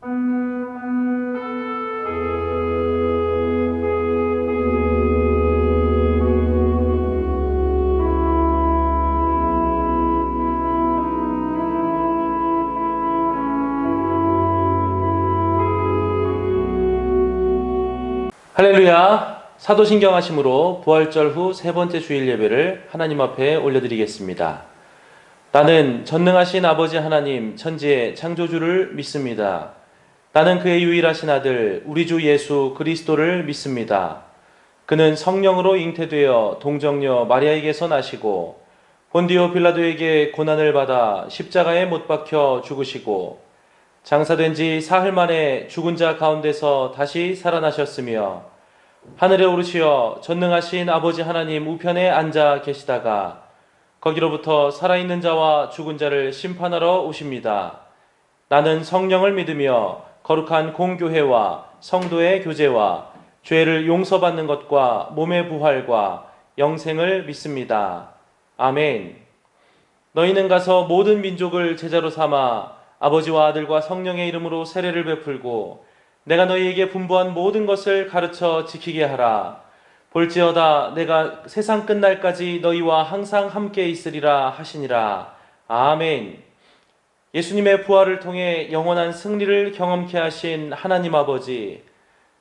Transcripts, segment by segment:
할렐루야. 사도신경 하심으로 부활절 후 세 번째 주일 예배를 하나님 앞에 올려드리겠습니다. 나는 전능하신 아버지 하나님 천지의 창조주를 믿습니다. 나는 그의 유일하신 아들 우리 주 예수 그리스도를 믿습니다. 그는 성령으로 잉태되어 동정녀 마리아에게서 나시고 본디오 빌라도에게 고난을 받아 십자가에 못 박혀 죽으시고 장사된 지 사흘 만에 죽은 자 가운데서 다시 살아나셨으며 하늘에 오르시어 전능하신 아버지 하나님 우편에 앉아 계시다가 거기로부터 살아있는 자와 죽은 자를 심판하러 오십니다. 나는 성령을 믿으며 거룩한 공교회와 성도의 교제와 죄를 용서받는 것과 몸의 부활과 영생을 믿습니다. 아멘. 너희는 가서 모든 민족을 제자로 삼아 아버지와 아들과 성령의 이름으로 세례를 베풀고 내가 너희에게 분부한 모든 것을 가르쳐 지키게 하라. 볼지어다 내가 세상 끝날까지 너희와 항상 함께 있으리라 하시니라. 아멘. 예수님의 부활을 통해 영원한 승리를 경험케 하신 하나님 아버지,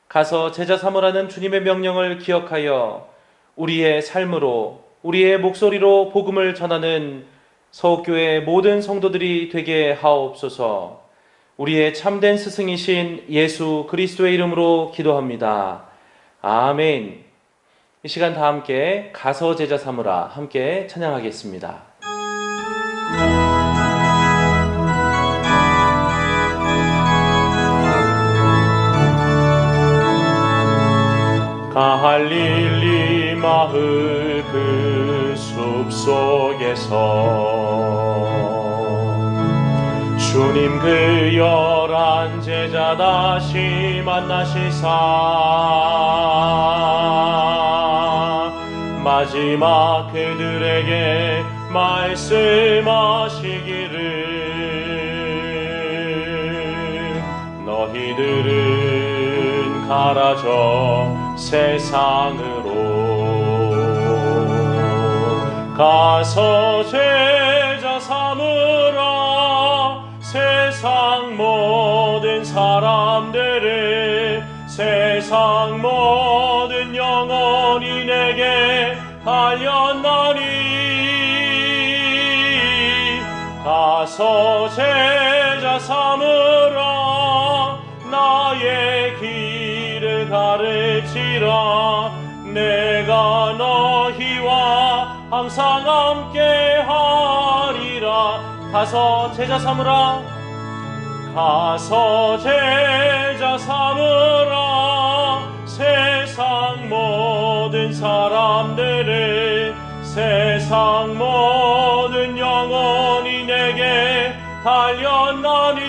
가서 제자 삼으라는 주님의 명령을 기억하여 우리의 삶으로 우리의 목소리로 복음을 전하는 서옥교회 모든 성도들이 되게 하옵소서. 우리의 참된 스승이신 예수 그리스도의 이름으로 기도합니다. 아멘. 이 시간 다 함께 가서 제자 삼으라 함께 찬양하겠습니다. 갈릴리 마을 그 숲속에서 주님 그 11 제자 다시 만나시사 마지막 그들에게 말씀하시기를 너희들은 가라져 세상으로 가서 제자 삼으라. 세상 모든 사람들을 세상 모든 영혼이 내게 알렸나니 가서 제자 삼으라. 나의 길을 가르치라. 내가 너희와 항상 함께 하리라. 가서 제자 삼으라. 가서 제자 삼으라. 세상 모든 사람들을 세상 모든 영혼이 내게 달렸나니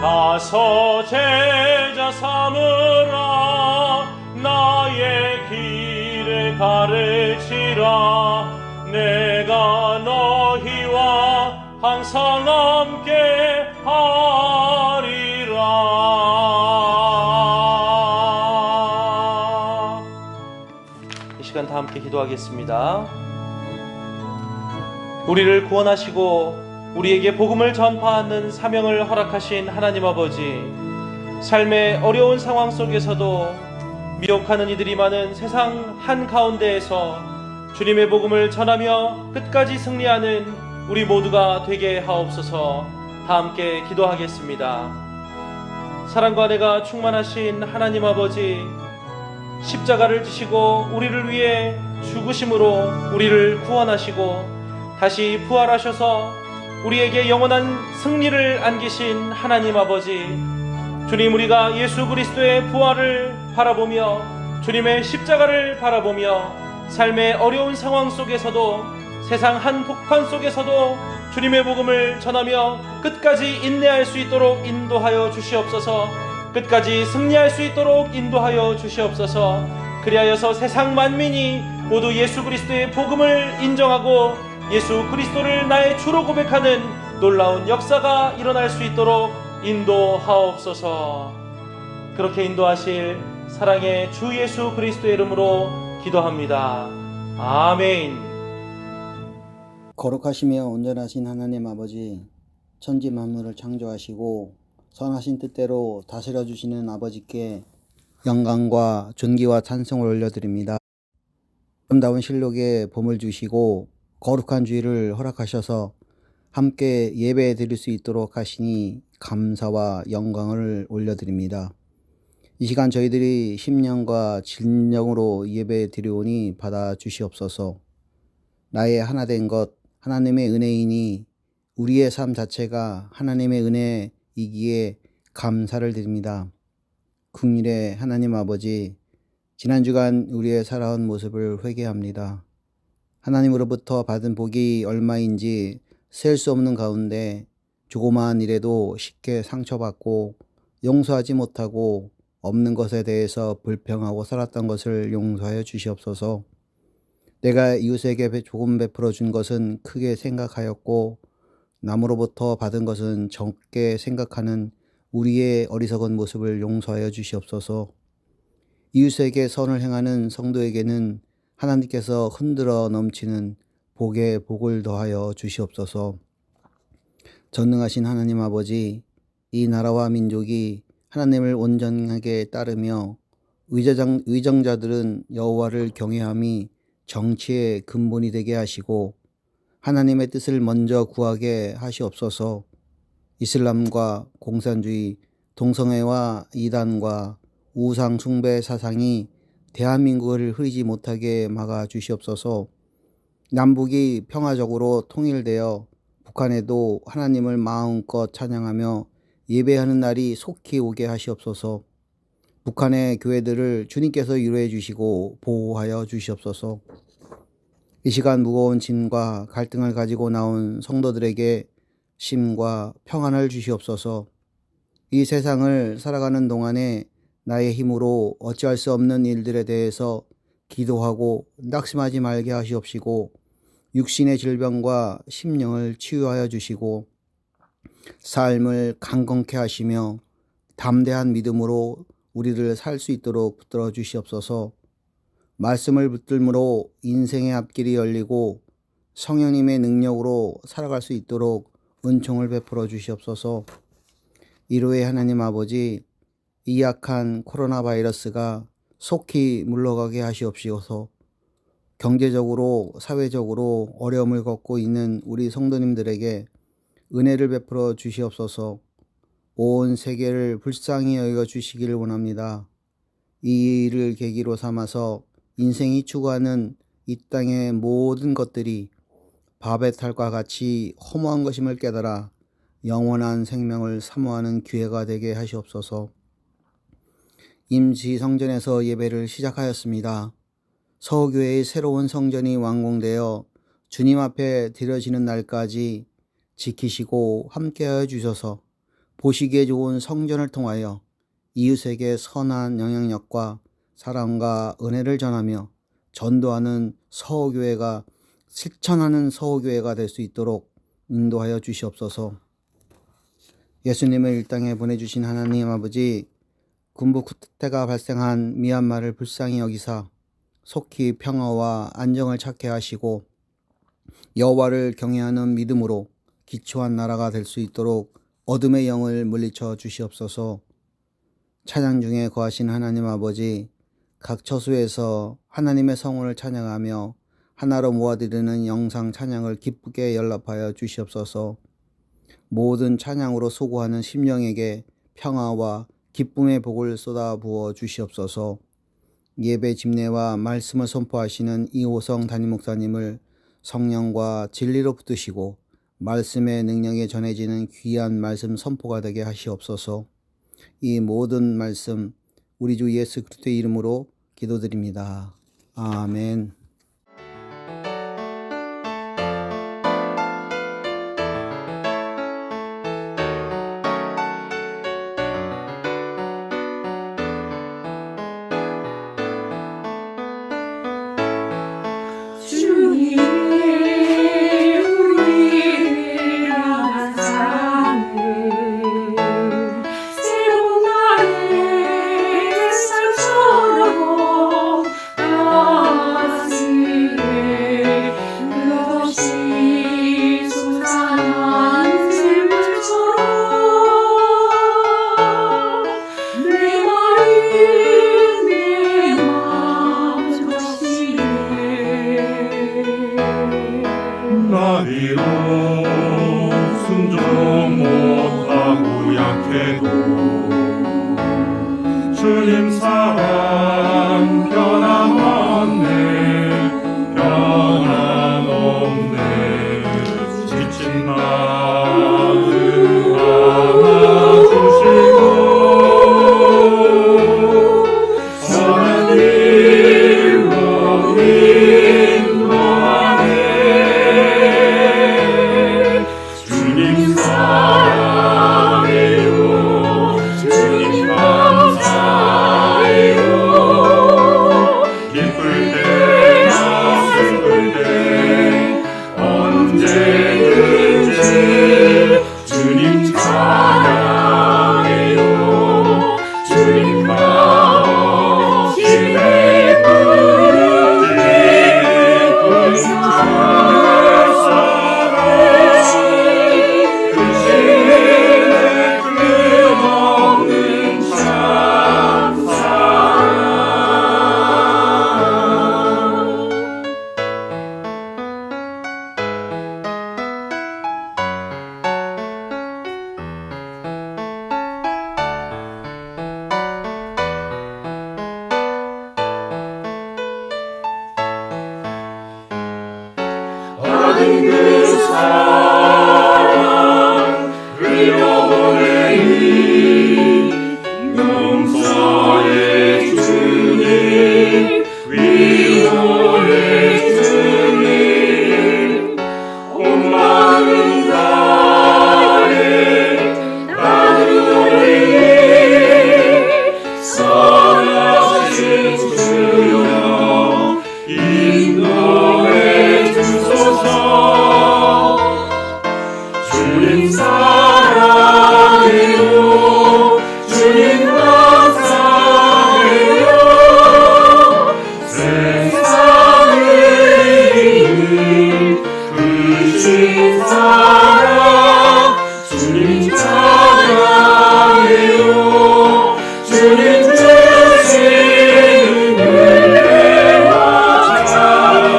가서 제자 삼으라. 나의 길을 가르치라. 내가 너희와 항상 함께 하리라. 이 시간 다 함께 기도하겠습니다. 우리를 구원하시고 우리에게 복음을 전파하는 사명을 허락하신 하나님 아버지, 삶의 어려운 상황 속에서도 미혹하는 이들이 많은 세상 한가운데에서 주님의 복음을 전하며 끝까지 승리하는 우리 모두가 되게 하옵소서. 다 함께 기도하겠습니다. 사랑과 은혜가 충만하신 하나님 아버지, 십자가를 지시고 우리를 위해 죽으심으로 우리를 구원하시고 다시 부활하셔서 우리에게 영원한 승리를 안기신 하나님 아버지, 주님, 우리가 예수 그리스도의 부활을 바라보며 주님의 십자가를 바라보며 삶의 어려운 상황 속에서도 세상 한복판 속에서도 주님의 복음을 전하며 끝까지 인내할 수 있도록 인도하여 주시옵소서. 끝까지 승리할 수 있도록 인도하여 주시옵소서. 그리하여서 세상 만민이 모두 예수 그리스도의 복음을 인정하고 예수 그리스도를 나의 주로 고백하는 놀라운 역사가 일어날 수 있도록 인도하옵소서. 그렇게 인도하실 사랑의 주 예수 그리스도의 이름으로 기도합니다. 아멘. 거룩하시며 온전하신 하나님 아버지, 천지 만물을 창조하시고 선하신 뜻대로 다스려 주시는 아버지께 영광과 존귀와 찬송을 올려드립니다. 아름다운 실록에 봄을 주시고 거룩한 주일을 허락하셔서 함께 예배 드릴 수 있도록 하시니 감사와 영광을 올려드립니다. 이 시간 저희들이 심령과 진정으로 예배 드리오니 받아 주시옵소서. 나의 하나된 것 하나님의 은혜이니 우리의 삶 자체가 하나님의 은혜이기에 감사를 드립니다. 긍휼의 하나님 아버지, 지난 주간 우리의 살아온 모습을 회개합니다. 하나님으로부터 받은 복이 얼마인지 셀 수 없는 가운데 조그마한 일에도 쉽게 상처받고 용서하지 못하고 없는 것에 대해서 불평하고 살았던 것을 용서하여 주시옵소서. 내가 이웃에게 조금 베풀어 준 것은 크게 생각하였고 남으로부터 받은 것은 적게 생각하는 우리의 어리석은 모습을 용서하여 주시옵소서. 이웃에게 선을 행하는 성도에게는 하나님께서 흔들어 넘치는 복에 복을 더하여 주시옵소서. 전능하신 하나님 아버지, 이 나라와 민족이 하나님을 온전하게 따르며 의정자들은 여호와를 경외함이 정치의 근본이 되게 하시고 하나님의 뜻을 먼저 구하게 하시옵소서. 이슬람과 공산주의, 동성애와 이단과 우상 숭배 사상이 대한민국을 흐리지 못하게 막아 주시옵소서. 남북이 평화적으로 통일되어 북한에도 하나님을 마음껏 찬양하며 예배하는 날이 속히 오게 하시옵소서. 북한의 교회들을 주님께서 위로해 주시고 보호하여 주시옵소서. 이 시간 무거운 짐과 갈등을 가지고 나온 성도들에게 쉼과 평안을 주시옵소서. 이 세상을 살아가는 동안에 나의 힘으로 어찌할 수 없는 일들에 대해서 기도하고 낙심하지 말게 하시옵시고 육신의 질병과 심령을 치유하여 주시고 삶을 강건케 하시며 담대한 믿음으로 우리를 살 수 있도록 붙들어 주시옵소서. 말씀을 붙들므로 인생의 앞길이 열리고 성령님의 능력으로 살아갈 수 있도록 은총을 베풀어 주시옵소서. 이로의 하나님 아버지, 이 약한 코로나 바이러스가 속히 물러가게 하시옵소서. 경제적으로 사회적으로 어려움을 겪고 있는 우리 성도님들에게 은혜를 베풀어 주시옵소서. 온 세계를 불쌍히 여겨 주시기를 원합니다. 이 일을 계기로 삼아서 인생이 추구하는 이 땅의 모든 것들이 밥의 탈과 같이 허무한 것임을 깨달아 영원한 생명을 사모하는 기회가 되게 하시옵소서. 임시 성전에서 예배를 시작하였습니다. 서교회의 새로운 성전이 완공되어 주님 앞에 드려지는 날까지 지키시고 함께하여 주셔서 보시기에 좋은 성전을 통하여 이웃에게 선한 영향력과 사랑과 은혜를 전하며 전도하는 서교회가 실천하는 서교회가 될 수 있도록 인도하여 주시옵소서. 예수님을 이 땅에 보내주신 하나님 아버지, 군부 쿠데타가 발생한 미얀마를 불쌍히 여기사 속히 평화와 안정을 찾게 하시고 여호와를 경외하는 믿음으로 기초한 나라가 될 수 있도록 어둠의 영을 물리쳐 주시옵소서. 찬양 중에 거하신 하나님 아버지, 각 처소에서 하나님의 성원을 찬양하며 하나로 모아드리는 영상 찬양을 기쁘게 연락하여 주시옵소서. 모든 찬양으로 수고하는 심령에게 평화와 기쁨의 복을 쏟아 부어 주시옵소서. 예배 집례와 말씀을 선포하시는 이호성 담임 목사님을 성령과 진리로 붙드시고 말씀의 능력에 전해지는 귀한 말씀 선포가 되게 하시옵소서. 이 모든 말씀 우리 주 예수 그리스도의 이름으로 기도드립니다. 아멘. 주님 우리를 못해도 주님 사랑 변함없네 변함없네 지친 마음 안아주시고 선한 길로 인도하네 주님 사랑해요 주님 감사해요 기쁠 때나 슬플 때 언제든지 주님 찬양해요 주님 없이 배부른 기쁜 사랑 그 신의 끝없는 참 사랑 받은 그 사랑 의로운 이 용서의 주님 위로의 주님 온 마음 다해 나누리 선하신 주여 인도해 주소서 주님 사랑해요 주님 감사해요 세상을 이긴 크신 사랑 주님 찬양해요 주님 주시는 은혜와 자애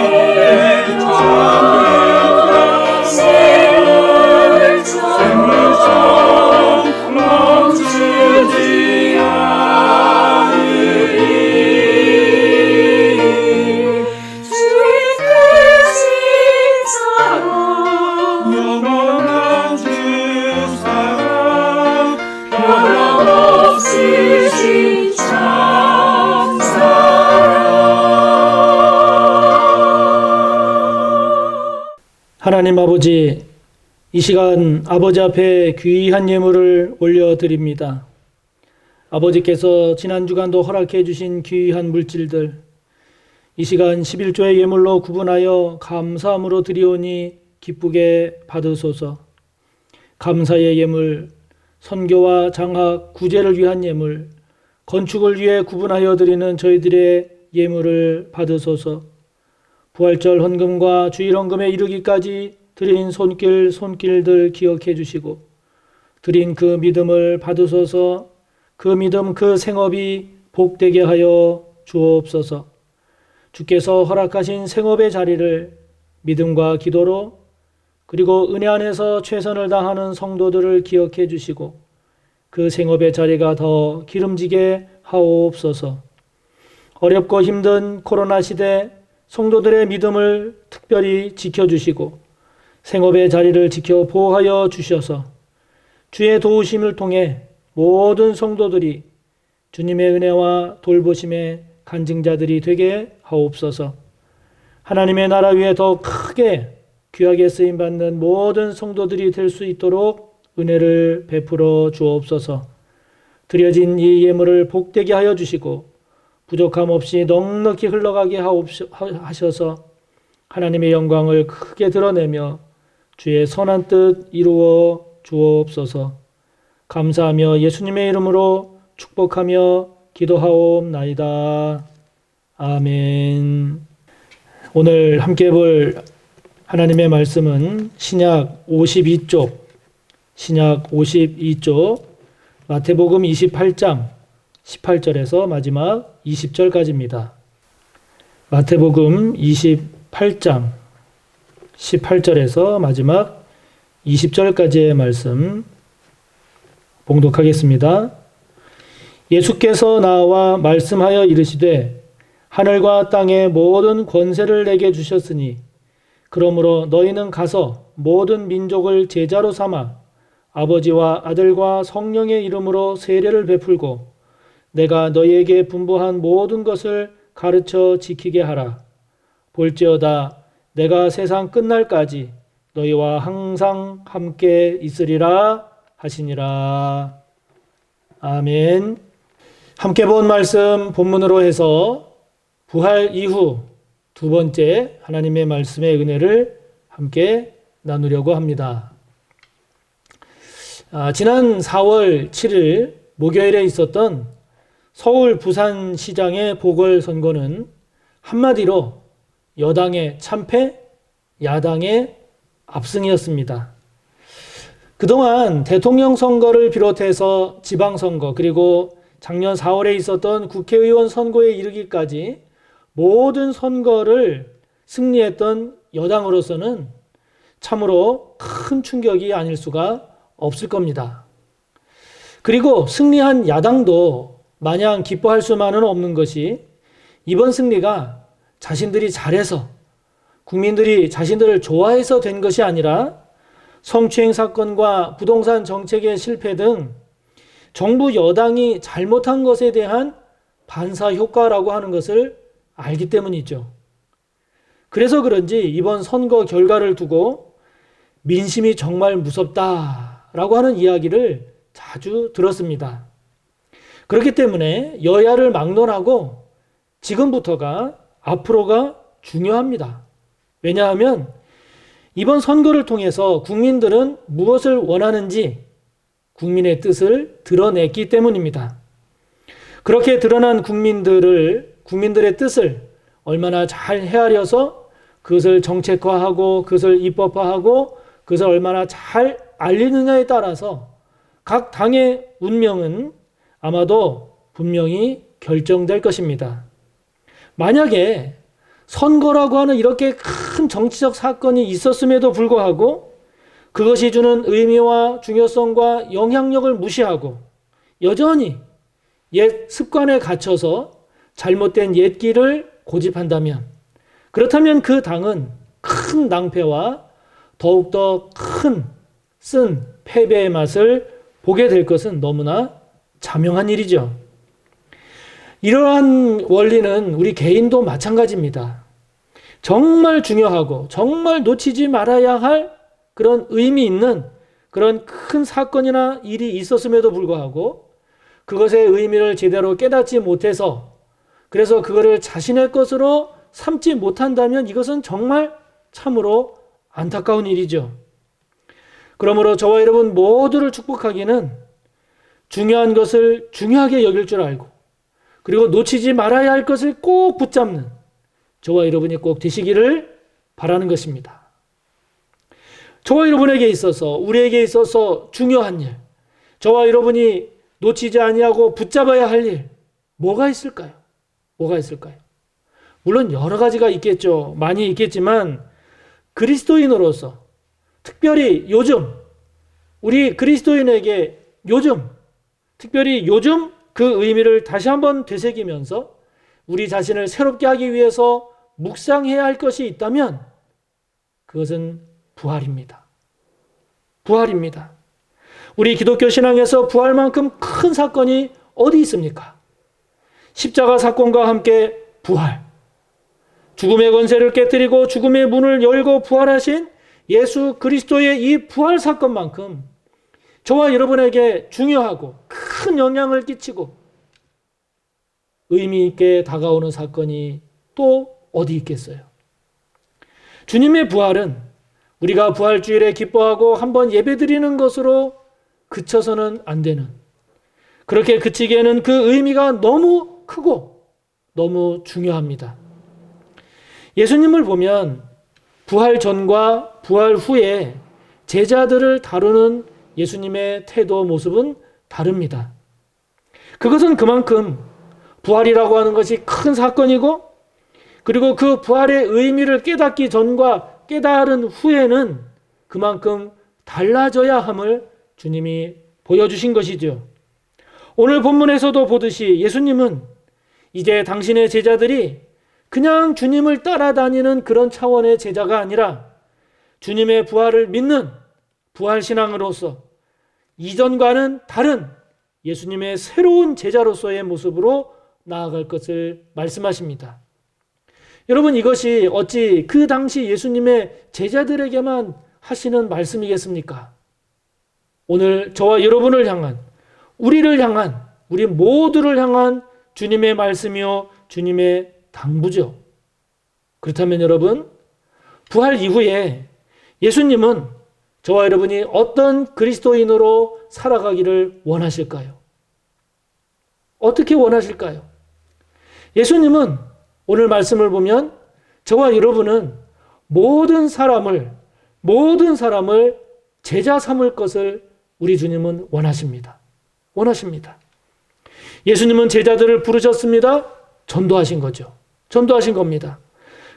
생명처럼 멈추지 않으리 주의 크신 사랑 영원한 주 사랑 변함없으신 참 사랑 하나님 아버지, 이 시간 아버지 앞에 귀한 예물을 올려드립니다. 아버지께서 지난 주간도 허락해 주신 귀한 물질들, 이 시간 11조의 예물로 구분하여 감사함으로 드리오니 기쁘게 받으소서. 감사의 예물, 선교와 장학, 구제를 위한 예물, 건축을 위해 구분하여 드리는 저희들의 예물을 받으소서. 부활절 헌금과 주일 헌금에 이르기까지 드린 손길들 기억해 주시고 드린 그 믿음을 받으소서. 그 믿음, 그 생업이 복되게 하여 주옵소서. 주께서 허락하신 생업의 자리를 믿음과 기도로 그리고 은혜 안에서 최선을 다하는 성도들을 기억해 주시고 그 생업의 자리가 더 기름지게 하옵소서. 어렵고 힘든 코로나 시대 성도들의 믿음을 특별히 지켜주시고 생업의 자리를 지켜 보호하여 주셔서 주의 도우심을 통해 모든 성도들이 주님의 은혜와 돌보심의 간증자들이 되게 하옵소서. 하나님의 나라 위에 더 크게 귀하게 쓰임받는 모든 성도들이 될 수 있도록 은혜를 베풀어 주옵소서. 드려진 이 예물을 복되게 하여 주시고 부족함 없이 넉넉히 흘러가게 하셔서 하나님의 영광을 크게 드러내며 주의 선한 뜻 이루어 주옵소서. 감사하며 예수님의 이름으로 축복하며 기도하옵나이다. 아멘. 오늘 함께 볼 하나님의 말씀은 신약 52쪽 마태복음 28장 18절에서 마지막 20절까지입니다. 마태복음 28장 18절에서 마지막 20절까지의 말씀 봉독하겠습니다. 예수께서 나와 말씀하여 이르시되 하늘과 땅의 모든 권세를 내게 주셨으니 그러므로 너희는 가서 모든 민족을 제자로 삼아 아버지와 아들과 성령의 이름으로 세례를 베풀고 내가 너희에게 분부한 모든 것을 가르쳐 지키게 하라. 볼지어다 내가 세상 끝날까지 너희와 항상 함께 있으리라 하시니라. 아멘. 함께 본 말씀 본문으로 해서 부활 이후 두 번째 하나님의 말씀의 은혜를 함께 나누려고 합니다. 지난 4월 7일 목요일에 있었던 서울 부산시장의 보궐선거는 한마디로 여당의 참패, 야당의 압승이었습니다. 그동안 대통령 선거를 비롯해서 지방선거 그리고 작년 4월에 있었던 국회의원 선거에 이르기까지 모든 선거를 승리했던 여당으로서는 참으로 큰 충격이 아닐 수가 없을 겁니다. 그리고 승리한 야당도 마냥 기뻐할 수만은 없는 것이 이번 승리가 자신들이 잘해서 국민들이 자신들을 좋아해서 된 것이 아니라 성추행 사건과 부동산 정책의 실패 등 정부 여당이 잘못한 것에 대한 반사 효과라고 하는 것을 알기 때문이죠. 그래서 그런지 이번 선거 결과를 두고 민심이 정말 무섭다라고 하는 이야기를 자주 들었습니다. 그렇기 때문에 여야를 막론하고 지금부터가 앞으로가 중요합니다. 왜냐하면 이번 선거를 통해서 국민들은 무엇을 원하는지 국민의 뜻을 드러냈기 때문입니다. 그렇게 드러난 국민들의 뜻을 얼마나 잘 헤아려서 그것을 정책화하고 그것을 입법화하고 그것을 얼마나 잘 알리느냐에 따라서 각 당의 운명은 아마도 분명히 결정될 것입니다. 만약에 선거라고 하는 이렇게 큰 정치적 사건이 있었음에도 불구하고 그것이 주는 의미와 중요성과 영향력을 무시하고 여전히 옛 습관에 갇혀서 잘못된 옛 길을 고집한다면 그렇다면 그 당은 큰 낭패와 더욱더 큰 쓴 패배의 맛을 보게 될 것은 너무나 자명한 일이죠. 이러한 원리는 우리 개인도 마찬가지입니다. 정말 중요하고 정말 놓치지 말아야 할 그런 의미 있는 그런 큰 사건이나 일이 있었음에도 불구하고 그것의 의미를 제대로 깨닫지 못해서 그래서 그거를 자신의 것으로 삼지 못한다면 이것은 정말 참으로 안타까운 일이죠. 그러므로 저와 여러분 모두를 축복하기는 중요한 것을 중요하게 여길 줄 알고 그리고 놓치지 말아야 할 것을 꼭 붙잡는 저와 여러분이 꼭 되시기를 바라는 것입니다. 저와 여러분에게 있어서 우리에게 있어서 중요한 일, 저와 여러분이 놓치지 아니하고 붙잡아야 할 일 뭐가 있을까요? 뭐가 있을까요? 물론 여러 가지가 있겠죠. 많이 있겠지만 그리스도인으로서 특별히 요즘 우리 그리스도인에게 특별히 요즘 그 의미를 다시 한번 되새기면서 우리 자신을 새롭게 하기 위해서 묵상해야 할 것이 있다면 그것은 부활입니다. 부활입니다. 우리 기독교 신앙에서 부활만큼 큰 사건이 어디 있습니까? 십자가 사건과 함께 부활. 죽음의 권세를 깨뜨리고 죽음의 문을 열고 부활하신 예수 그리스도의 이 부활 사건만큼 저와 여러분에게 중요하고 큰 영향을 끼치고 의미 있게 다가오는 사건이 또 어디 있겠어요? 주님의 부활은 우리가 부활주일에 기뻐하고 한번 예배드리는 것으로 그쳐서는 안 되는, 그렇게 그치기에는 그 의미가 너무 크고 너무 중요합니다. 예수님을 보면 부활 전과 부활 후에 제자들을 다루는 예수님의 태도 모습은 다릅니다. 그것은 그만큼 부활이라고 하는 것이 큰 사건이고 그리고 그 부활의 의미를 깨닫기 전과 깨달은 후에는 그만큼 달라져야 함을 주님이 보여주신 것이죠. 오늘 본문에서도 보듯이 예수님은 이제 당신의 제자들이 그냥 주님을 따라다니는 그런 차원의 제자가 아니라 주님의 부활을 믿는 부활신앙으로서 이전과는 다른 예수님의 새로운 제자로서의 모습으로 나아갈 것을 말씀하십니다. 여러분, 이것이 어찌 그 당시 예수님의 제자들에게만 하시는 말씀이겠습니까? 오늘 저와 여러분을 향한, 우리를 향한, 우리 모두를 향한 주님의 말씀이요 주님의 당부죠. 그렇다면 여러분, 부활 이후에 예수님은 저와 여러분이 어떤 그리스도인으로 살아가기를 원하실까요? 어떻게 원하실까요? 예수님은 오늘 말씀을 보면 저와 여러분은 모든 사람을 제자 삼을 것을 우리 주님은 원하십니다. 원하십니다. 예수님은 제자들을 부르셨습니다. 전도하신 거죠. 전도하신 겁니다.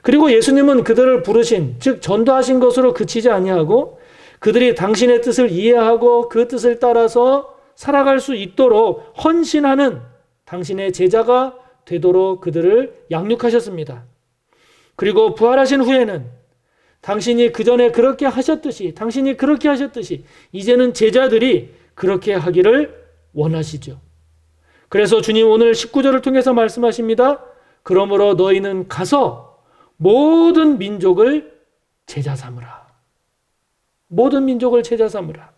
그리고 예수님은 그들을 부르신, 즉 전도하신 것으로 그치지 아니하고 그들이 당신의 뜻을 이해하고 그 뜻을 따라서 살아갈 수 있도록 헌신하는 당신의 제자가 되도록 그들을 양육하셨습니다. 그리고 부활하신 후에는 당신이 그전에 그렇게 하셨듯이, 당신이 그렇게 하셨듯이 이제는 제자들이 그렇게 하기를 원하시죠. 그래서 주님 오늘 19절을 통해서 말씀하십니다. 그러므로 너희는 가서 모든 민족을 제자 삼으라. 모든 민족을 제자 삼으라.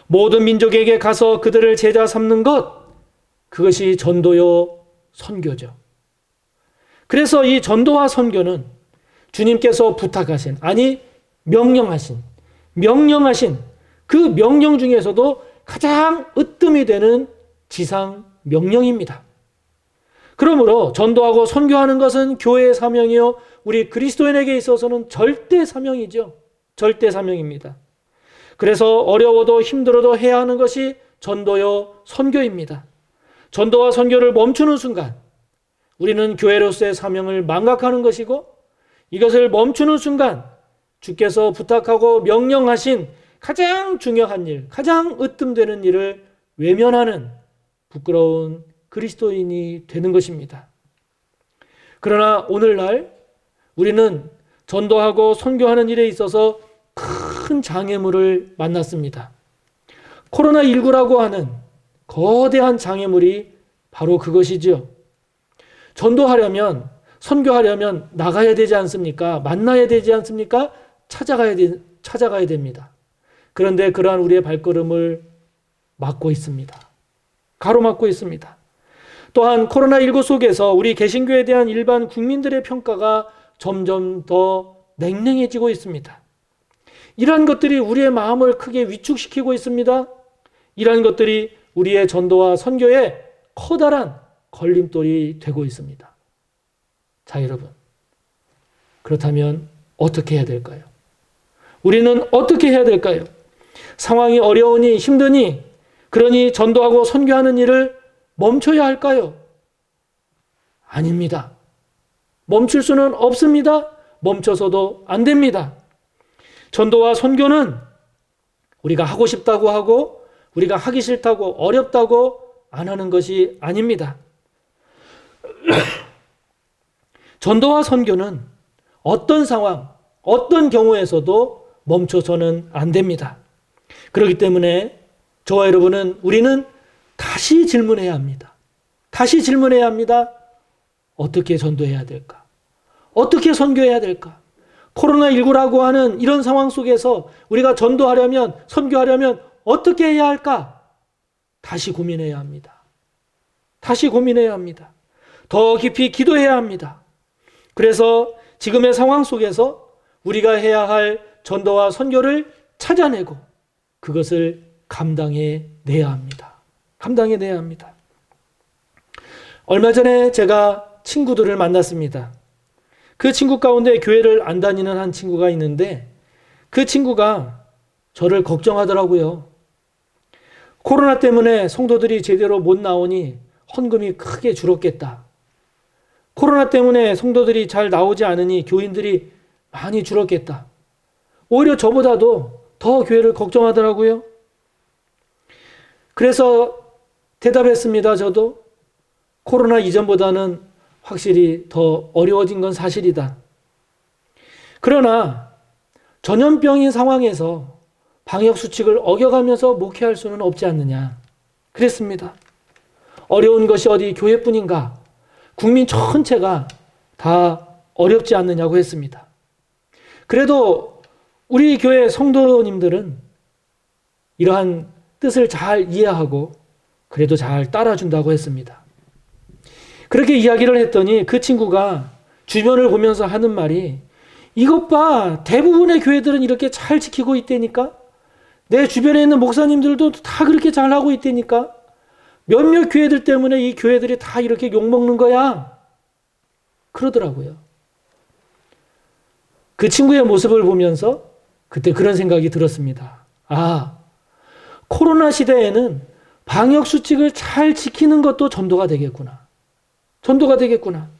모든 민족에게 가서 그들을 제자 삼는 것, 그것이 전도요 선교죠. 그래서 이 전도와 선교는 주님께서 부탁하신, 아니 명령하신 그 명령 중에서도 가장 으뜸이 되는 지상 명령입니다. 그러므로 전도하고 선교하는 것은 교회의 사명이요 우리 그리스도인에게 있어서는 절대 사명이죠. 절대 사명입니다. 그래서 어려워도 힘들어도 해야 하는 것이 전도요 선교입니다. 전도와 선교를 멈추는 순간 우리는 교회로서의 사명을 망각하는 것이고, 이것을 멈추는 순간 주께서 부탁하고 명령하신 가장 중요한 일, 가장 으뜸되는 일을 외면하는 부끄러운 그리스도인이 되는 것입니다. 그러나 오늘날 우리는 전도하고 선교하는 일에 있어서 큰 장애물을 만났습니다. 코로나19라고 하는 거대한 장애물이 바로 그것이죠. 전도하려면, 선교하려면 나가야 되지 않습니까? 만나야 되지 않습니까? 찾아가야 됩니다. 그런데 그러한 우리의 발걸음을 막고 있습니다. 가로막고 있습니다. 또한 코로나19 속에서 우리 개신교에 대한 일반 국민들의 평가가 점점 더 냉랭해지고 있습니다. 이러한 것들이 우리의 마음을 크게 위축시키고 있습니다. 이러한 것들이 우리의 전도와 선교에 커다란 걸림돌이 되고 있습니다. 자, 여러분, 그렇다면 어떻게 해야 될까요? 우리는 어떻게 해야 될까요? 상황이 어려우니 힘드니 그러니 전도하고 선교하는 일을 멈춰야 할까요? 아닙니다. 멈출 수는 없습니다. 멈춰서도 안 됩니다. 전도와 선교는 우리가 하고 싶다고 하고 우리가 하기 싫다고 어렵다고 안 하는 것이 아닙니다. 전도와 선교는 어떤 상황, 어떤 경우에서도 멈춰서는 안 됩니다. 그렇기 때문에 저와 여러분은, 우리는 다시 질문해야 합니다. 다시 질문해야 합니다. 어떻게 전도해야 될까? 어떻게 선교해야 될까? 코로나19라고 하는 이런 상황 속에서 우리가 전도하려면, 선교하려면 어떻게 해야 할까? 다시 고민해야 합니다. 다시 고민해야 합니다. 더 깊이 기도해야 합니다. 그래서 지금의 상황 속에서 우리가 해야 할 전도와 선교를 찾아내고 그것을 감당해내야 합니다. 감당해내야 합니다. 얼마 전에 제가 친구들을 만났습니다. 그 친구 가운데 교회를 안 다니는 한 친구가 있는데 그 친구가 저를 걱정하더라고요. 코로나 때문에 성도들이 제대로 못 나오니 헌금이 크게 줄었겠다. 코로나 때문에 성도들이 잘 나오지 않으니 교인들이 많이 줄었겠다. 오히려 저보다도 더 교회를 걱정하더라고요. 그래서 대답했습니다. 저도 코로나 이전보다는 확실히 더 어려워진 건 사실이다. 그러나 전염병인 상황에서 방역수칙을 어겨가면서 목회할 수는 없지 않느냐. 그랬습니다. 어려운 것이 어디 교회뿐인가? 국민 전체가 다 어렵지 않느냐고 했습니다. 그래도 우리 교회 성도님들은 이러한 뜻을 잘 이해하고 그래도 잘 따라준다고 했습니다. 그렇게 이야기를 했더니 그 친구가 주변을 보면서 하는 말이, 이것 봐, 대부분의 교회들은 이렇게 잘 지키고 있다니까? 내 주변에 있는 목사님들도 다 그렇게 잘하고 있다니까? 몇몇 교회들 때문에 이 교회들이 다 이렇게 욕먹는 거야. 그러더라고요. 그 친구의 모습을 보면서 그때 그런 생각이 들었습니다. 아, 코로나 시대에는 방역수칙을 잘 지키는 것도 전도가 되겠구나. 전도가 되겠구나.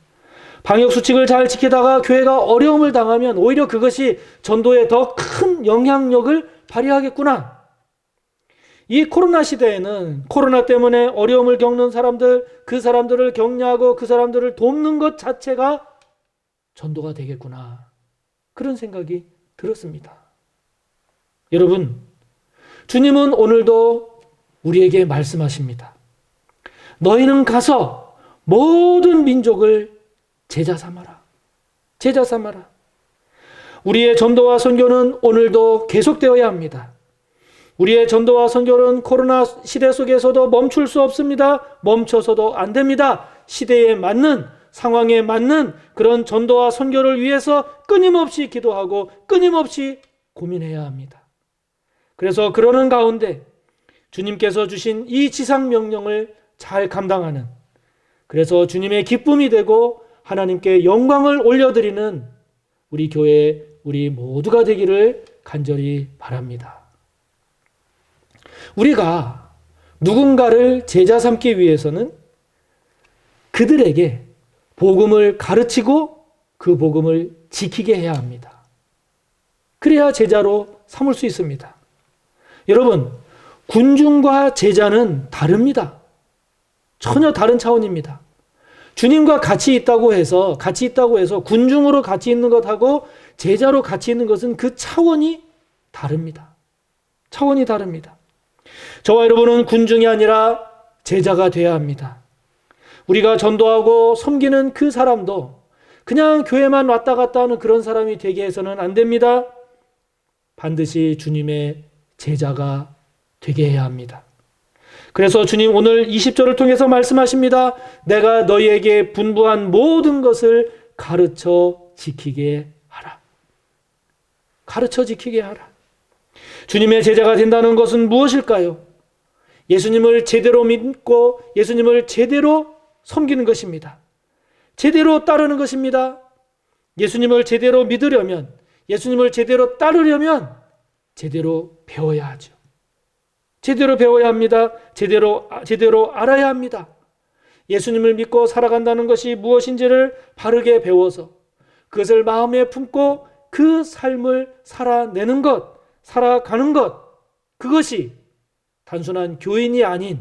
방역수칙을 잘 지키다가 교회가 어려움을 당하면 오히려 그것이 전도에 더 큰 영향력을 발휘하겠구나. 이 코로나 시대에는 코로나 때문에 어려움을 겪는 사람들, 그 사람들을 격려하고 그 사람들을 돕는 것 자체가 전도가 되겠구나. 그런 생각이 들었습니다. 여러분, 주님은 오늘도 우리에게 말씀하십니다. 너희는 가서 모든 민족을 제자 삼아라. 제자 삼아라. 우리의 전도와 선교는 오늘도 계속되어야 합니다. 우리의 전도와 선교는 코로나 시대 속에서도 멈출 수 없습니다. 멈춰서도 안 됩니다. 시대에 맞는, 상황에 맞는 그런 전도와 선교를 위해서 끊임없이 기도하고 끊임없이 고민해야 합니다. 그래서 그러는 가운데 주님께서 주신 이 지상 명령을 잘 감당하는, 그래서 주님의 기쁨이 되고 하나님께 영광을 올려드리는 우리 교회, 우리 모두가 되기를 간절히 바랍니다. 우리가 누군가를 제자 삼기 위해서는 그들에게 복음을 가르치고 그 복음을 지키게 해야 합니다. 그래야 제자로 삼을 수 있습니다. 여러분, 군중과 제자는 다릅니다. 전혀 다른 차원입니다. 주님과 같이 있다고 해서 군중으로 같이 있는 것하고 제자로 같이 있는 것은 그 차원이 다릅니다. 차원이 다릅니다. 저와 여러분은 군중이 아니라 제자가 되어야 합니다. 우리가 전도하고 섬기는 그 사람도 그냥 교회만 왔다 갔다 하는 그런 사람이 되게 해서는 안 됩니다. 반드시 주님의 제자가 되게 해야 합니다. 그래서 주님 오늘 20절을 통해서 말씀하십니다. 내가 너희에게 분부한 모든 것을 가르쳐 지키게 하라. 가르쳐 지키게 하라. 주님의 제자가 된다는 것은 무엇일까요? 예수님을 제대로 믿고 예수님을 제대로 섬기는 것입니다. 제대로 따르는 것입니다. 예수님을 제대로 믿으려면, 예수님을 제대로 따르려면 제대로 배워야 하죠. 제대로 배워야 합니다. 제대로 알아야 합니다. 예수님을 믿고 살아간다는 것이 무엇인지를 바르게 배워서 그것을 마음에 품고 그 삶을 살아내는 것, 살아가는 것, 그것이 단순한 교인이 아닌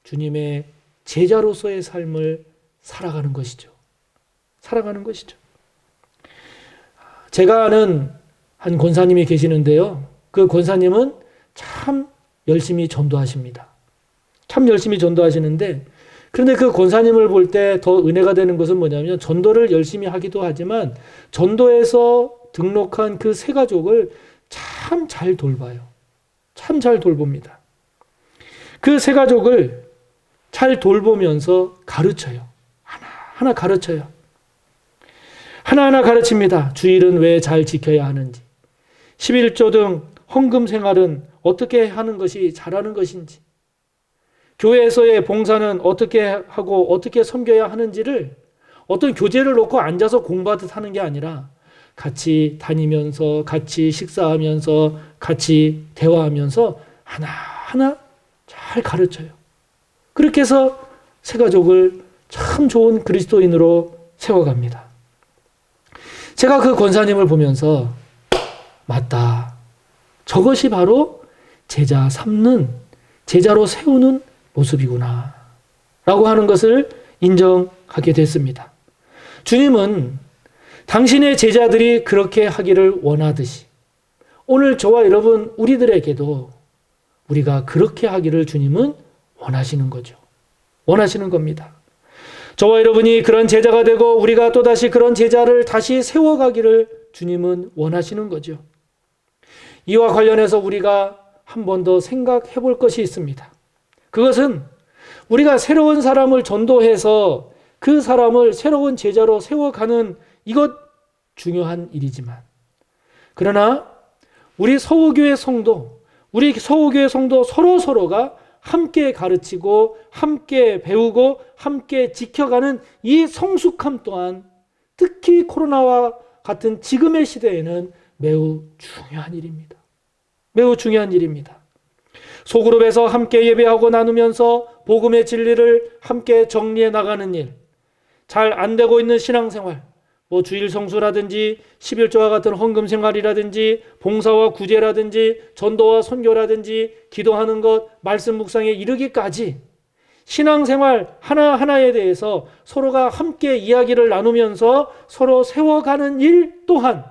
주님의 제자로서의 삶을 살아가는 것이죠. 살아가는 것이죠. 제가 아는 한 권사님이 계시는데요. 그 권사님은 참 열심히 전도하십니다. 참 열심히 전도하시는데, 그런데 그 권사님을 볼 때 더 은혜가 되는 것은 뭐냐면, 전도를 열심히 하기도 하지만 전도에서 등록한 그 세 가족을 참 잘 돌봐요. 참 잘 돌봅니다. 그 세 가족을 잘 돌보면서 가르쳐요. 하나하나 가르쳐요. 하나하나 가르칩니다. 주일은 왜 잘 지켜야 하는지, 11조 등 헌금 생활은 어떻게 하는 것이 잘하는 것인지, 교회에서의 봉사는 어떻게 하고 어떻게 섬겨야 하는지를 어떤 교재를 놓고 앉아서 공부하듯 하는 게 아니라 같이 다니면서, 같이 식사하면서, 같이 대화하면서 하나하나 잘 가르쳐요. 그렇게 해서 세 가족을 참 좋은 그리스도인으로 세워갑니다. 제가 그 권사님을 보면서, 맞다, 저것이 바로 제자 삼는 제자로 세우는 모습이구나 라고 하는 것을 인정하게 됐습니다. 주님은 당신의 제자들이 그렇게 하기를 원하듯이 오늘 저와 여러분 우리들에게도 우리가 그렇게 하기를 주님은 원하시는 거죠. 원하시는 겁니다. 저와 여러분이 그런 제자가 되고 우리가 또다시 그런 제자를 다시 세워가기를 주님은 원하시는 거죠. 이와 관련해서 우리가 한 번 더 생각해 볼 것이 있습니다. 그것은 우리가 새로운 사람을 전도해서 그 사람을 새로운 제자로 세워가는 이것 중요한 일이지만 그러나 우리 서우교회 성도 서로가 함께 가르치고 함께 배우고 함께 지켜가는 이 성숙함 또한 특히 코로나와 같은 지금의 시대에는 매우 중요한 일입니다. 매우 중요한 일입니다. 소그룹에서 함께 예배하고 나누면서 복음의 진리를 함께 정리해 나가는 일, 잘 안 되고 있는 신앙생활, 주일 성수라든지 11조와 같은 헌금 생활이라든지 봉사와 구제라든지 전도와 선교라든지 기도하는 것, 말씀 묵상에 이르기까지 신앙생활 하나하나에 대해서 서로가 함께 이야기를 나누면서 서로 세워가는 일 또한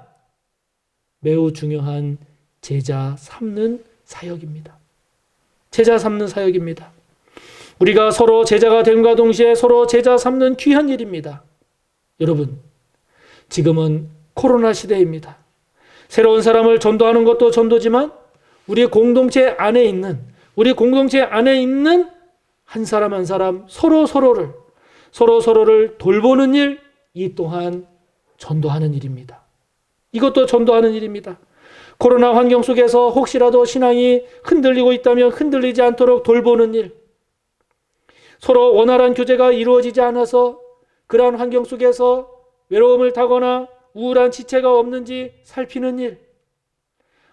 매우 중요한 제자 삼는 사역입니다. 제자 삼는 사역입니다. 우리가 서로 제자가 됨과 동시에 서로 제자 삼는 귀한 일입니다. 여러분, 지금은 코로나 시대입니다. 새로운 사람을 전도하는 것도 전도지만 우리 공동체 안에 있는 한 사람 한 사람 서로를 돌보는 일, 이 또한 전도하는 일입니다. 이것도 전도하는 일입니다. 코로나 환경 속에서 혹시라도 신앙이 흔들리고 있다면 흔들리지 않도록 돌보는 일, 서로 원활한 교제가 이루어지지 않아서 그러한 환경 속에서 외로움을 타거나 우울한 지체가 없는지 살피는 일,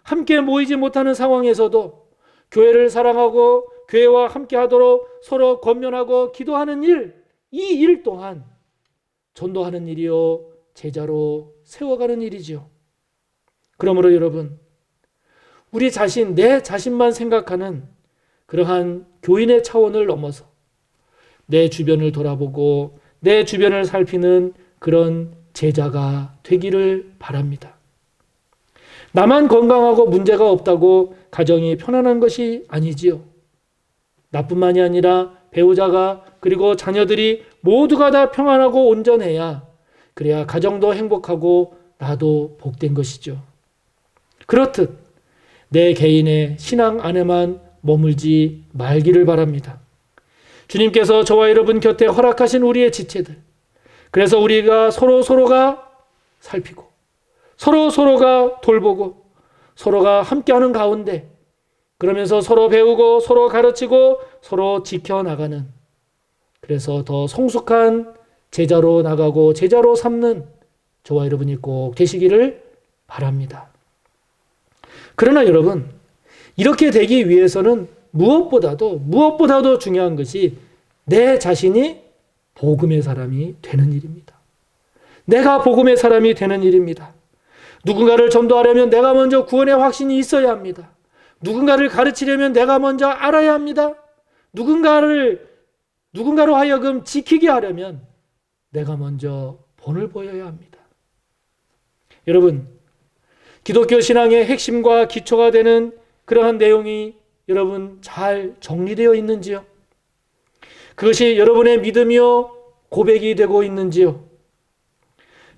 함께 모이지 못하는 상황에서도 교회를 사랑하고 교회와 함께 하도록 서로 권면하고 기도하는 일, 이 일 또한 전도하는 일이요 제자로 세워가는 일이죠. 그러므로 여러분, 우리 자신, 내 자신만 생각하는 그러한 교인의 차원을 넘어서 내 주변을 돌아보고 내 주변을 살피는 그런 제자가 되기를 바랍니다. 나만 건강하고 문제가 없다고 가정이 편안한 것이 아니지요. 나뿐만이 아니라 배우자가 그리고 자녀들이 모두가 다 평안하고 온전해야 그래야 가정도 행복하고 나도 복된 것이죠. 그렇듯 내 개인의 신앙 안에만 머물지 말기를 바랍니다. 주님께서 저와 여러분 곁에 허락하신 우리의 지체들, 그래서 우리가 서로가 살피고 서로가 돌보고 서로가 함께하는 가운데 그러면서 서로 배우고 서로 가르치고 서로 지켜나가는, 그래서 더 성숙한 제자로 나가고 제자로 삼는 저와 여러분이 꼭 되시기를 바랍니다. 그러나 여러분, 이렇게 되기 위해서는 무엇보다도 중요한 것이 내 자신이 복음의 사람이 되는 일입니다. 내가 복음의 사람이 되는 일입니다. 누군가를 전도하려면 내가 먼저 구원의 확신이 있어야 합니다. 누군가를 가르치려면 내가 먼저 알아야 합니다. 누군가로 하여금 지키게 하려면 내가 먼저 본을 보여야 합니다. 여러분, 기독교 신앙의 핵심과 기초가 되는 그러한 내용이 여러분 잘 정리되어 있는지요? 그것이 여러분의 믿음이요 고백이 되고 있는지요?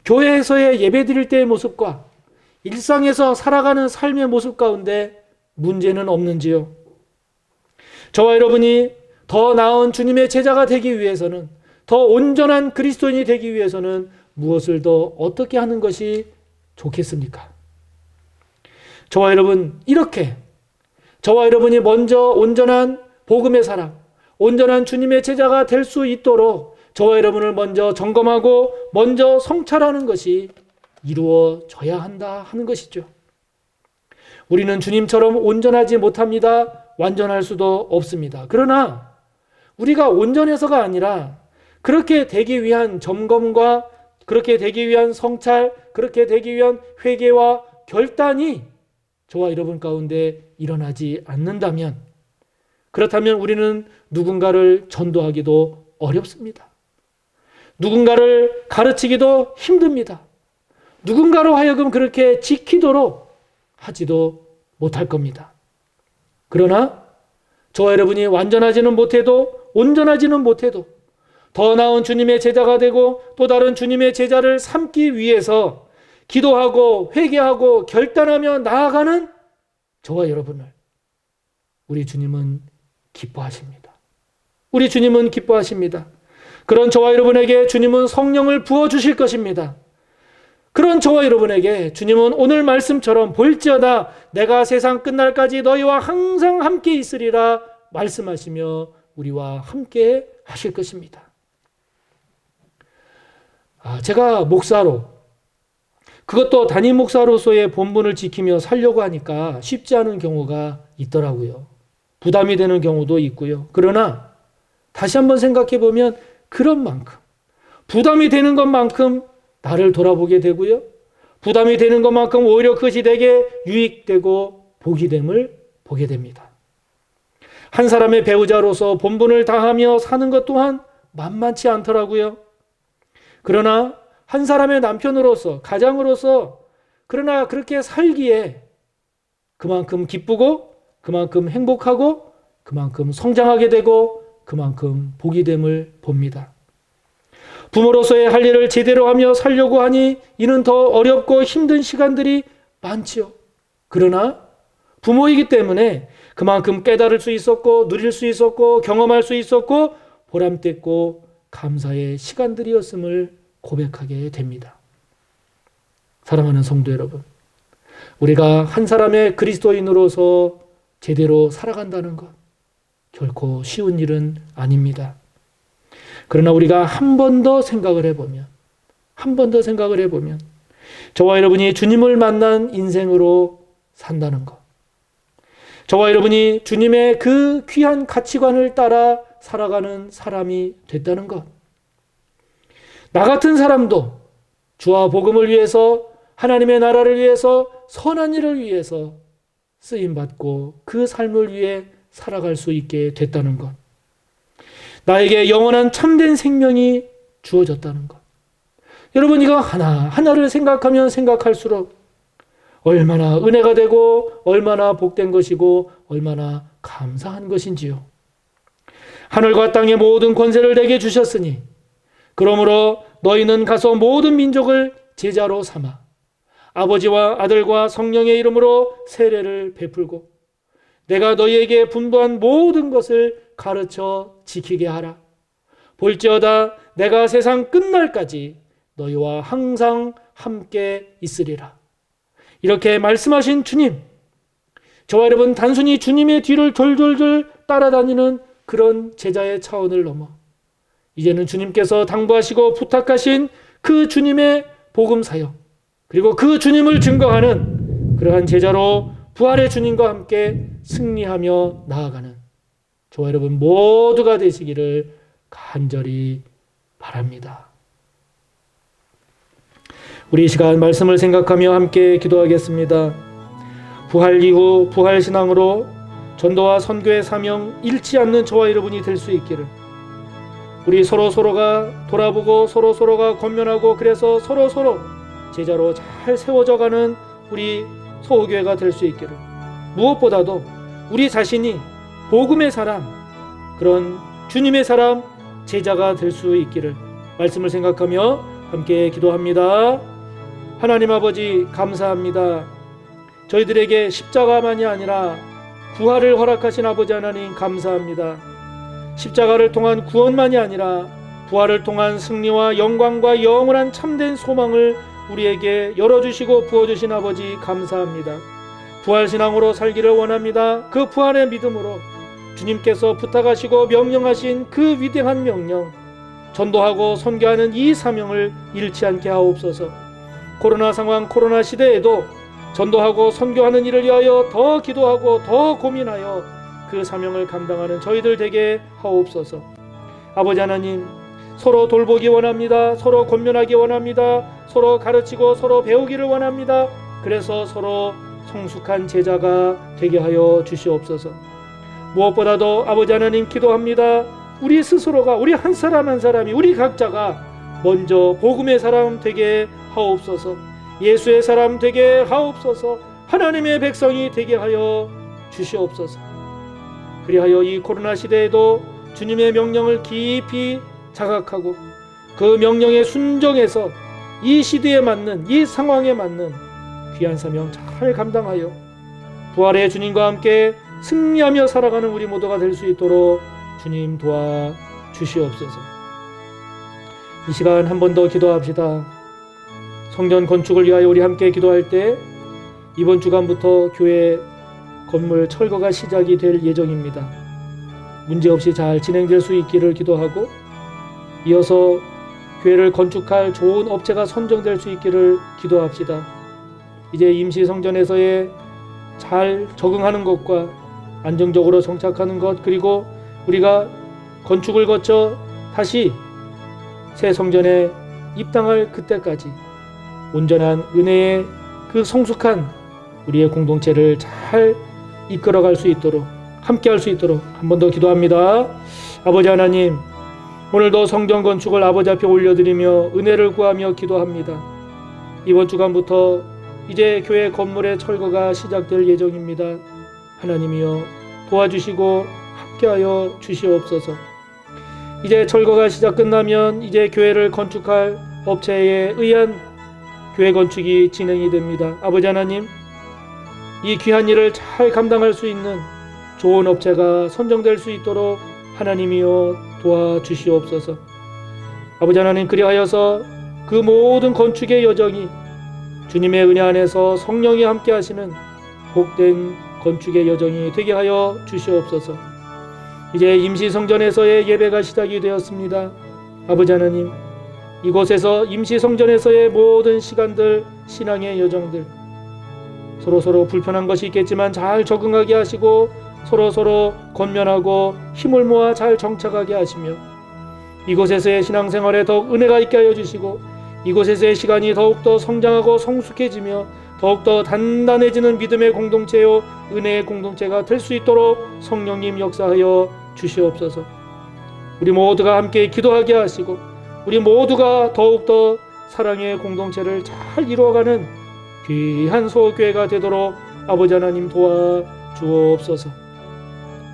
교회에서의 예배드릴 때의 모습과 일상에서 살아가는 삶의 모습 가운데 문제는 없는지요? 저와 여러분이 더 나은 주님의 제자가 되기 위해서는, 더 온전한 그리스도인이 되기 위해서는 무엇을 더 어떻게 하는 것이 좋겠습니까? 저와 여러분, 이렇게 저와 여러분이 먼저 온전한 복음의 사람, 온전한 주님의 제자가 될 수 있도록 저와 여러분을 먼저 점검하고 먼저 성찰하는 것이 이루어져야 한다 하는 것이죠. 우리는 주님처럼 온전하지 못합니다. 완전할 수도 없습니다. 그러나 우리가 온전해서가 아니라 그렇게 되기 위한 점검과 그렇게 되기 위한 성찰, 그렇게 되기 위한 회개와 결단이 저와 여러분 가운데 일어나지 않는다면 그렇다면 우리는 누군가를 전도하기도 어렵습니다. 누군가를 가르치기도 힘듭니다. 누군가로 하여금 그렇게 지키도록 하지도 못할 겁니다. 그러나 저와 여러분이 완전하지는 못해도, 온전하지는 못해도 더 나은 주님의 제자가 되고 또 다른 주님의 제자를 삼기 위해서 기도하고 회개하고 결단하며 나아가는 저와 여러분을 우리 주님은 기뻐하십니다. 우리 주님은 기뻐하십니다. 그런 저와 여러분에게 주님은 성령을 부어주실 것입니다. 그런 저와 여러분에게 주님은 오늘 말씀처럼 볼지어다 내가 세상 끝날까지 너희와 항상 함께 있으리라 말씀하시며 우리와 함께 하실 것입니다. 제가 목사로, 그것도 담임 목사로서의 본분을 지키며 살려고 하니까 쉽지 않은 경우가 있더라고요. 부담이 되는 경우도 있고요. 그러나 다시 한번 생각해 보면 그런 만큼, 부담이 되는 것만큼 나를 돌아보게 되고요. 부담이 되는 것만큼 오히려 그것이 되게 유익되고 복이 됨을 보게 됩니다. 한 사람의 배우자로서 본분을 다하며 사는 것 또한 만만치 않더라고요. 그러나 한 사람의 남편으로서, 가장으로서 그러나 그렇게 살기에 그만큼 기쁘고 그만큼 행복하고 그만큼 성장하게 되고 그만큼 복이 됨을 봅니다. 부모로서의 할 일을 제대로 하며 살려고 하니 이는 더 어렵고 힘든 시간들이 많지요. 그러나 부모이기 때문에 그만큼 깨달을 수 있었고 누릴 수 있었고 경험할 수 있었고 보람됐고 감사의 시간들이었음을 고백하게 됩니다. 사랑하는 성도 여러분, 우리가 한 사람의 그리스도인으로서 제대로 살아간다는 것 결코 쉬운 일은 아닙니다. 그러나 우리가 한 번 더 생각을 해보면 저와 여러분이 주님을 만난 인생으로 산다는 것, 저와 여러분이 주님의 그 귀한 가치관을 따라 살아가는 사람이 됐다는 것, 나 같은 사람도 주와 복음을 위해서, 하나님의 나라를 위해서, 선한 일을 위해서 쓰임받고 그 삶을 위해 살아갈 수 있게 됐다는 것, 나에게 영원한 참된 생명이 주어졌다는 것. 여러분, 이거 하나하나를 생각하면 생각할수록 얼마나 은혜가 되고 얼마나 복된 것이고 얼마나 감사한 것인지요. 하늘과 땅의 모든 권세를 내게 주셨으니 그러므로 너희는 가서 모든 민족을 제자로 삼아 아버지와 아들과 성령의 이름으로 세례를 베풀고 내가 너희에게 분부한 모든 것을 가르쳐 지키게 하라. 볼지어다 내가 세상 끝날까지 너희와 항상 함께 있으리라. 이렇게 말씀하신 주님, 저와 여러분 단순히 주님의 뒤를 졸졸졸 따라다니는 그런 제자의 차원을 넘어 이제는 주님께서 당부하시고 부탁하신 그 주님의 복음 사역, 그리고 그 주님을 증거하는 그러한 제자로 부활의 주님과 함께 승리하며 나아가는 저와 여러분 모두가 되시기를 간절히 바랍니다. 우리 이 시간 말씀을 생각하며 함께 기도하겠습니다. 부활 이후 부활신앙으로 전도와 선교의 사명 잃지 않는 저와 여러분이 될 수 있기를, 우리 서로가 돌아보고 서로가 권면하고 그래서 서로 제자로 잘 세워져가는 우리 소호교회가 될 수 있기를, 무엇보다도 우리 자신이 복음의 사람, 그런 주님의 사람, 제자가 될 수 있기를 말씀을 생각하며 함께 기도합니다. 하나님 아버지 감사합니다. 저희들에게 십자가만이 아니라 부활을 허락하신 아버지 하나님 감사합니다. 십자가를 통한 구원만이 아니라 부활을 통한 승리와 영광과 영원한 참된 소망을 우리에게 열어주시고 부어주신 아버지 감사합니다. 부활신앙으로 살기를 원합니다. 그 부활의 믿음으로 주님께서 부탁하시고 명령하신 그 위대한 명령, 전도하고 선교하는 이 사명을 잃지 않게 하옵소서. 코로나 상황, 코로나 시대에도 전도하고 선교하는 일을 위하여 더 기도하고 더 고민하여 그 사명을 감당하는 저희들 되게 하옵소서. 아버지 하나님, 서로 돌보기 원합니다. 서로 권면하기 원합니다. 서로 가르치고 서로 배우기를 원합니다. 그래서 서로 성숙한 제자가 되게 하여 주시옵소서. 무엇보다도 아버지 하나님 기도합니다. 우리 스스로가, 우리 한 사람 한 사람이, 우리 각자가 먼저 복음의 사람 되게 하옵소서. 예수의 사람 되게 하옵소서. 하나님의 백성이 되게 하여 주시옵소서. 그리하여 이 코로나 시대에도 주님의 명령을 깊이 자각하고 그 명령에 순종해서 이 시대에 맞는, 이 상황에 맞는 귀한 사명 잘 감당하여 부활의 주님과 함께 승리하며 살아가는 우리 모두가 될 수 있도록 주님 도와 주시옵소서. 이 시간 한 번 더 기도합시다. 성전 건축을 위하여 우리 함께 기도할 때 이번 주간부터 교회 건물 철거가 시작이 될 예정입니다. 문제없이 잘 진행될 수 있기를 기도하고 이어서 교회를 건축할 좋은 업체가 선정될 수 있기를 기도합시다. 이제 임시 성전에서의 잘 적응하는 것과 안정적으로 정착하는 것, 그리고 우리가 건축을 거쳐 다시 새 성전에 입당할 그때까지 온전한 은혜의 그 성숙한 우리의 공동체를 잘 이끌어갈 수 있도록, 함께할 수 있도록 한 번 더 기도합니다. 아버지 하나님, 오늘도 성전 건축을 아버지 앞에 올려드리며 은혜를 구하며 기도합니다. 이번 주간부터 이제 교회 건물의 철거가 시작될 예정입니다. 하나님이여 도와주시고 함께하여 주시옵소서. 이제 철거가 시작 끝나면 이제 교회를 건축할 업체에 의한 교회 건축이 진행이 됩니다. 아버지 하나님, 이 귀한 일을 잘 감당할 수 있는 좋은 업체가 선정될 수 있도록 하나님이여 도와주시옵소서. 아버지 하나님, 그리하여서 그 모든 건축의 여정이 주님의 은혜 안에서 성령이 함께 하시는 복된 건축의 여정이 되게 하여 주시옵소서. 이제 임시성전에서의 예배가 시작이 되었습니다. 아버지 하나님, 이곳에서 임시성전에서의 모든 시간들, 신앙의 여정들, 서로 불편한 것이 있겠지만 잘 적응하게 하시고 서로 권면하고 힘을 모아 잘 정착하게 하시며 이곳에서의 신앙생활에 더욱 은혜가 있게 하여 주시고 이곳에서의 시간이 더욱더 성장하고 성숙해지며 더욱더 단단해지는 믿음의 공동체요 은혜의 공동체가 될 수 있도록 성령님 역사하여 주시옵소서. 우리 모두가 함께 기도하게 하시고 우리 모두가 더욱더 사랑의 공동체를 잘 이루어가는 귀한 소교회가 되도록 아버지 하나님 도와주옵소서.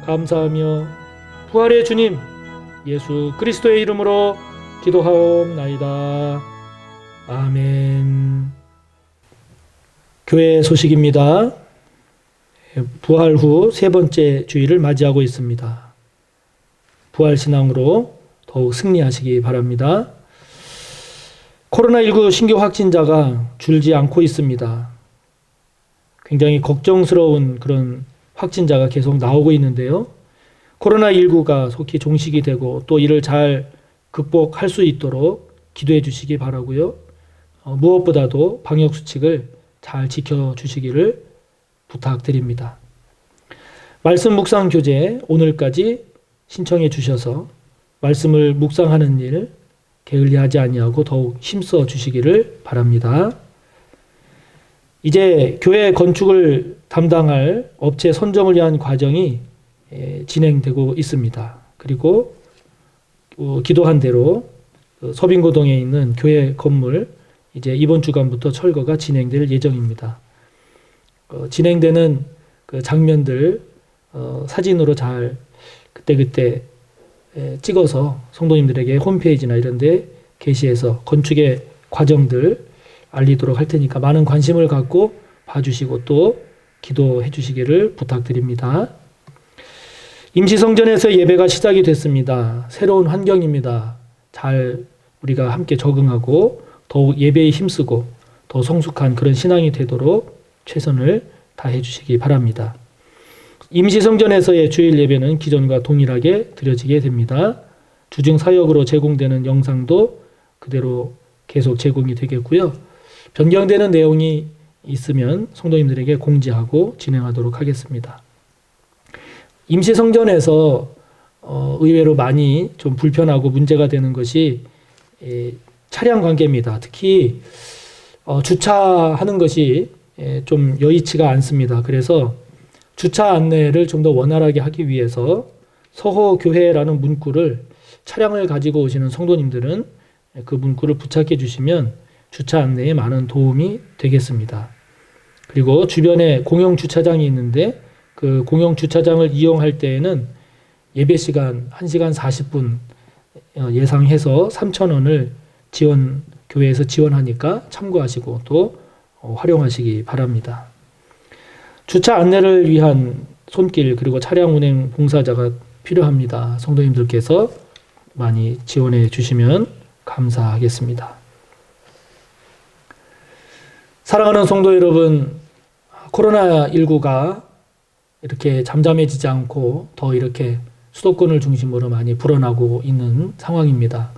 감사하며 부활의 주님 예수 그리스도의 이름으로 기도하옵나이다. 아멘. 교회 소식입니다. 부활 후 세 번째 주일을 맞이하고 있습니다. 부활 신앙으로 더욱 승리하시기 바랍니다. 코로나19 신규 확진자가 줄지 않고 있습니다. 굉장히 걱정스러운 그런 확진자가 계속 나오고 있는데요. 코로나19가 속히 종식이 되고 또 이를 잘 극복할 수 있도록 기도해 주시기 바라고요. 무엇보다도 방역수칙을 잘 지켜주시기를 부탁드립니다. 말씀 묵상 교재 오늘까지 신청해 주셔서 말씀을 묵상하는 일 게을리하지 아니하고 더욱 힘써 주시기를 바랍니다. 이제 교회 건축을 담당할 업체 선정을 위한 과정이 진행되고 있습니다. 그리고 기도한 대로 서빙고동에 있는 교회 건물 이제 이번 주간부터 철거가 진행될 예정입니다. 진행되는 그 장면들 사진으로 잘 그때 찍어서 성도님들에게 홈페이지나 이런 데 게시해서 건축의 과정들 알리도록 할 테니까 많은 관심을 갖고 봐주시고 또 기도해 주시기를 부탁드립니다. 임시성전에서 예배가 시작이 됐습니다. 새로운 환경입니다. 잘 우리가 함께 적응하고 더욱 예배에 힘쓰고 더 성숙한 그런 신앙이 되도록 최선을 다해 주시기 바랍니다. 임시성전에서의 주일 예배는 기존과 동일하게 드려지게 됩니다. 주중 사역으로 제공되는 영상도 그대로 계속 제공이 되겠고요. 변경되는 내용이 있으면 성도님들에게 공지하고 진행하도록 하겠습니다. 임시성전에서 의외로 많이 좀 불편하고 문제가 되는 것이 차량 관계입니다. 특히 주차하는 것이 좀 여의치가 않습니다. 그래서 주차 안내를 좀 더 원활하게 하기 위해서 서호교회라는 문구를 차량을 가지고 오시는 성도님들은 그 문구를 부착해 주시면 주차 안내에 많은 도움이 되겠습니다. 그리고 주변에 공영 주차장이 있는데 그 공영 주차장을 이용할 때에는 예배 시간 1시간 40분 예상해서 3,000원을 교회에서 지원하니까 참고하시고 또 활용하시기 바랍니다. 주차 안내를 위한 손길 그리고 차량 운행 봉사자가 필요합니다. 성도님들께서 많이 지원해 주시면 감사하겠습니다. 사랑하는 성도 여러분, 코로나19가 이렇게 잠잠해지지 않고 더 이렇게 수도권을 중심으로 많이 불어나고 있는 상황입니다.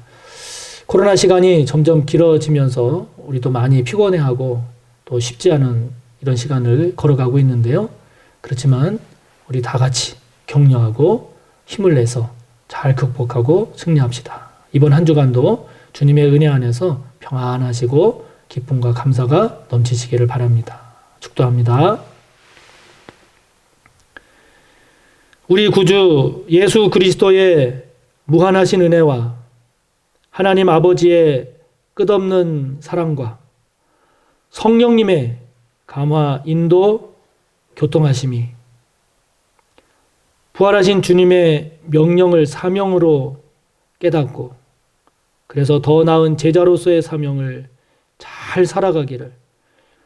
코로나 시간이 점점 길어지면서 우리도 많이 피곤해하고 또 쉽지 않은 이런 시간을 걸어가고 있는데요. 그렇지만 우리 다 같이 격려하고 힘을 내서 잘 극복하고 승리합시다. 이번 한 주간도 주님의 은혜 안에서 평안하시고 기쁨과 감사가 넘치시기를 바랍니다. 축도합니다. 우리 구주 예수 그리스도의 무한하신 은혜와 하나님 아버지의 끝없는 사랑과 성령님의 감화, 인도, 교통하심이 부활하신 주님의 명령을 사명으로 깨닫고 그래서 더 나은 제자로서의 사명을 잘 살아가기를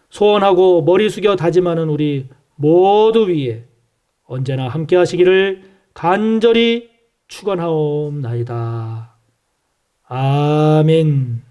소원하고 머리 숙여 다짐하는 우리 모두 위에 언제나 함께 하시기를 간절히 축원하옵나이다. 아멘.